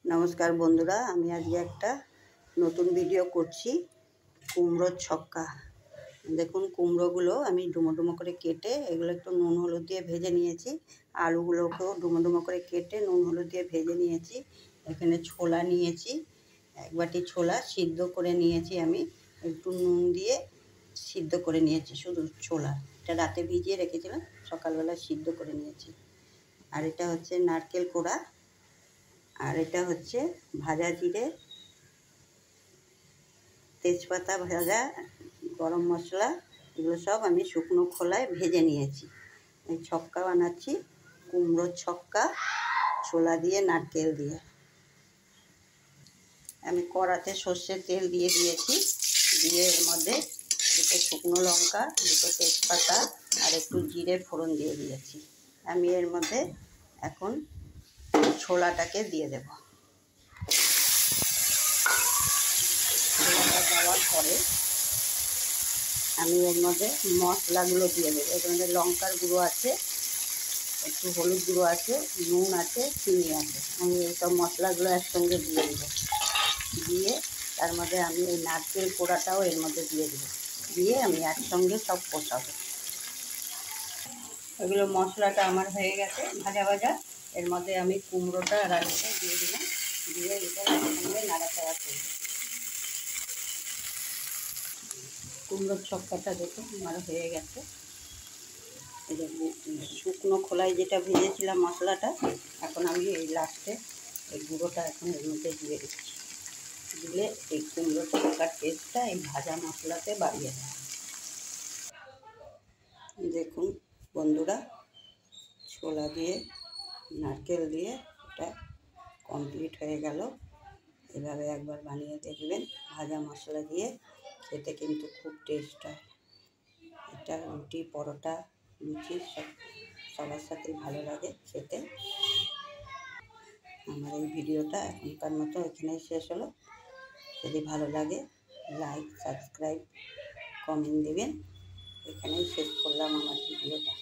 নমস্কার বন্ধুরা, আমি আজকে একটা নতুন ভিডিও করছি কুমড়োর ছক্কা। দেখুন, কুমড়োগুলো আমি ডুমো ডুমো করে কেটে এগুলো একটু নুন হলুদ দিয়ে ভেজে নিয়েছি। আলুগুলোকেও ডুমো ডুমো করে কেটে নুন হলুদ দিয়ে ভেজে নিয়েছি। এখানে ছোলা নিয়েছি, এক বাটি ছোলা সিদ্ধ করে নিয়েছি। আমি একটু নুন দিয়ে সিদ্ধ করে নিয়েছি শুধু ছোলা। এটা রাতে ভিজিয়ে রেখেছিলাম, সকালবেলা সিদ্ধ করে নিয়েছি। আর এটা হচ্ছে নারকেল কোড়া, আর এটা হচ্ছে ভাজা জিরে, তেজপাতা ভাজা, গরম মশলা, এগুলো সব আমি শুকনো খোলায় ভেজে নিয়েছি। এই ছক্কা বানাচ্ছি, কুমড়োর ছক্কা, ছোলা দিয়ে নারকেল দিয়ে। আমি কড়াতে সর্ষের তেল দিয়ে দিয়েছি, দিয়ে এর মধ্যে দুটো শুকনো লঙ্কা, দুটো তেজপাতা আর একটু জিরে ফোড়ন দিয়ে দিয়েছি। আমি এর মধ্যে এখন ছোলাটাকে দিয়ে দেব। দেওয়ার পরে আমি এর মধ্যে মশলাগুলো দিয়ে দেবো। এর মধ্যে লঙ্কার গুঁড়ো আছে, একটু হলুদ গুঁড়ো আছে, নুন আছে, চিনি আছে। আমি এইসব মশলাগুলো একসঙ্গে দিয়ে দেবো। দিয়ে তার মধ্যে আমি এই নারকেল কোড়াটাও এর মধ্যে দিয়ে দেবো। দিয়ে আমি একসঙ্গে সব কষাবো। এগুলো মশলাটা আমার হয়ে গেছে ভাজা ভাজা। এর মধ্যে আমি কুমড়োটা আর আলুটা দিয়ে দিলাম, দিয়ে এটা একসঙ্গে নাড়াচাড়া করবো। কুমড়োর ছক্কাটা দেখুন আমার হয়ে গেছে। শুকনো খোলায় যেটা ভেজেছিলাম মশলাটা, এখন আমি এই লাস্টে এই গুঁড়োটা এখন এর মধ্যে দিয়ে দিচ্ছি। দিলে এই কুমড়ো ছক্কার টেস্টটা এই ভাজা মশলাতে বাড়িয়ে দেয়। দেখুন বন্ধুরা, ছোলা দিয়ে নারকেল দিয়ে এটা কমপ্লিট হয়ে গেল। এভাবে একবার বানিয়ে দেখবেন, ভাজা মশলা দিয়ে খেতে কিন্তু খুব টেস্ট হয়। এটা রুটি, পরোটা, লুচি সবার সাথেই ভালো লাগে খেতে। আমার এই ভিডিওটা এখনকার মতো এখানেই শেষ হলো। যদি ভালো লাগে লাইক, সাবস্ক্রাইব, কমেন্ট দেবেন। এখানেই শেষ করলাম আমার ভিডিওটা।